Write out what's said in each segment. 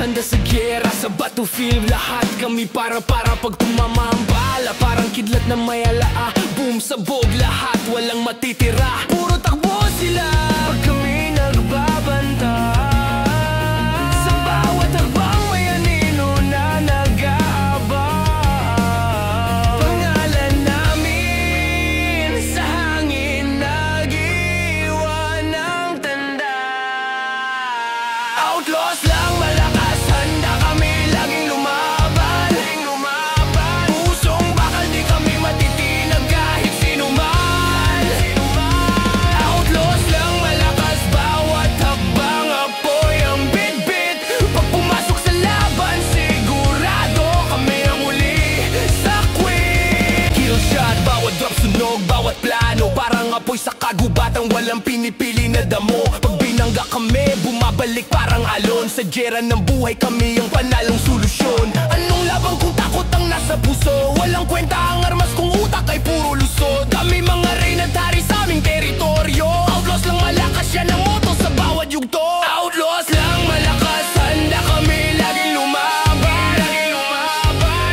Handa sa giyera, sa battlefield, lahat kami para pag tumama ang bala. Parang kidlat na may alaa, boom, sabog lahat, walang matitira. Puro takbo sila pag kami nagbabanta. Sa bawat hakbang may anino na nag-aabang. Pangalan namin sa hangin nag-iwan ng tanda. Outlaws lang malakas, handa kami laging lumaban. Pusong bakal, di kami matitinag kahit sino man. Outlaws lang malakas, bawat hakbang apoy ang bitbit. Pag pumasok sa laban, sigurado kami ang uli sa quit. Kill shot, bawat drop sunog, bawat plano parang apoy sa kagubatan, walang pinipili na damo. Pag binangga kami, bumabalik parang alon. Sa giyera ng buhay, kami ang panalong solusyon. Anong labang kung takot ang nasa puso? Walang kwenta ang armas kung utak ay puro lusod. Kami mga reyna at hari sa aming teritoryo. Outlaws lang malakas, yan ang motto sa bawat yugto. Outlaws lang malakas, handa kami laging lumaban.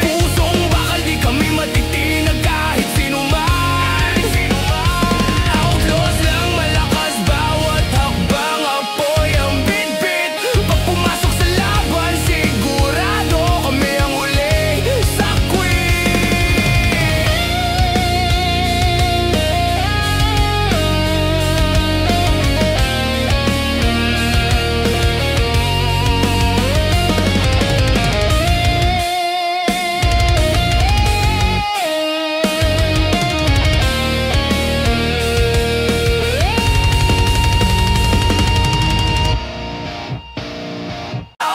Pusong bakal, di kami matitinag kahit sino man. Outlaws lang malakas, bawat hakbang apoy ang bitbit. Pag pumasok sa laban, sigurado kami ang uli sa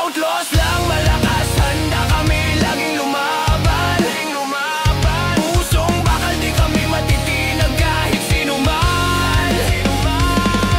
Outlaws lang malakas, handa kami laging lumaban. Pusong bakal, di kami matitinag kahit sino man.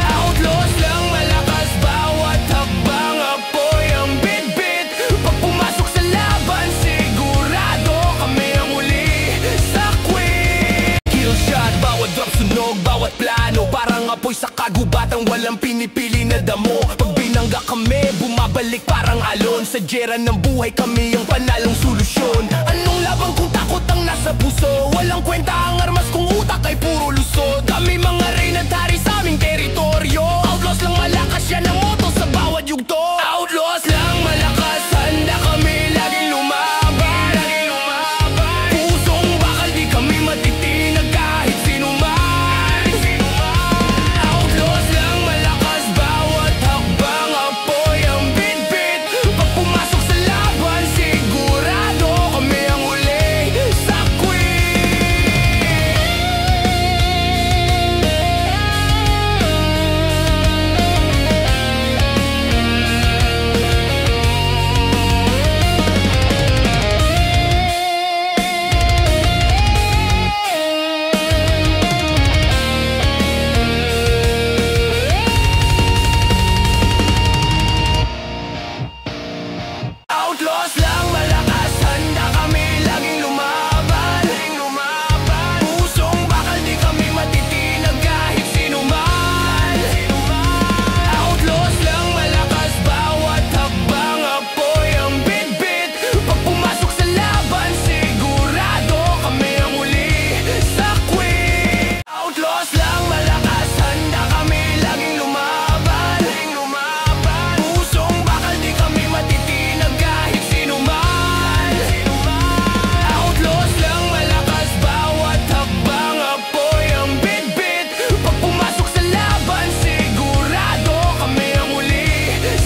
Outlaws lang malakas, bawat hakbang apoy ang bitbit. Pag pumasok sa laban, sigurado kami ang uli sa quit. Kill shot, bawat drop sunog, bawat plano parang apoy sa kagubatan, walang pinipili na damo. Pag binangga kami, bumabalik parang alon. Sa giyera ng buhay, kami ang panalong solusyon. Anong labang kung takot ang nasa puso? Walang kwenta ang armas kung utak ay puro lusod. Kami mga reyna at hari sa aming teritoryo. Outlaws lang malakas, yan ang motto sa bawat yugto. Outlaws lang malakas, handa kami laging lumaban. Pusong bakal, di kami matitinag kahit sino man. Outlaws lang malakas, bawat hakbang apoy ang bitbit. Pag pumasok sa laban, sigurado kami ang uli sa Outlaws lang malakas, handa kami laging lumaban. Pusong bakal, di kami matitinag kahit sino man. Outlaws lang malakas, bawat hakbang apoy ang bitbit. Pag pumasok sa laban, sigurado kami ang uli sa quit. Outlaws lang malakas, handa kami laging lumaban. Pusong bakal, di kami matitinag kahit sino man. Outlaws lang malakas, bawat hakbang apoy ang bitbit. Pag pumasok sa laban, sigurado kami ang uli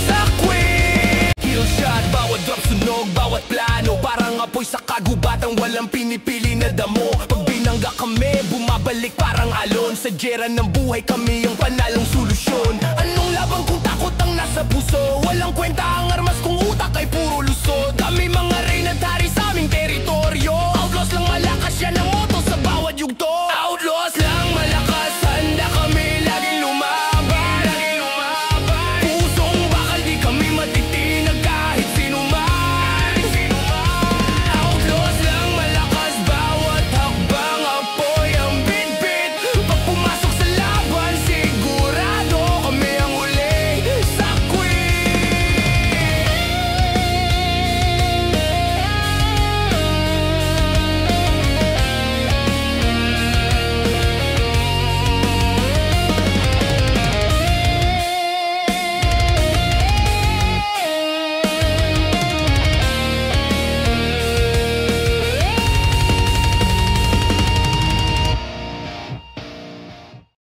sa quit. Kill shot, bawat drop sunog, bawat plano parang apoy sa kagubatan, walang pinipili na damo. Pag binangga kami, bumabalik parang alon. Sa giyera ng buhay, kami ang panalong solusyon. Anong labang kung takot ang nasa puso? Walang kwenta ang armas kung utak ay puro lusod. Kami mga reyna at hari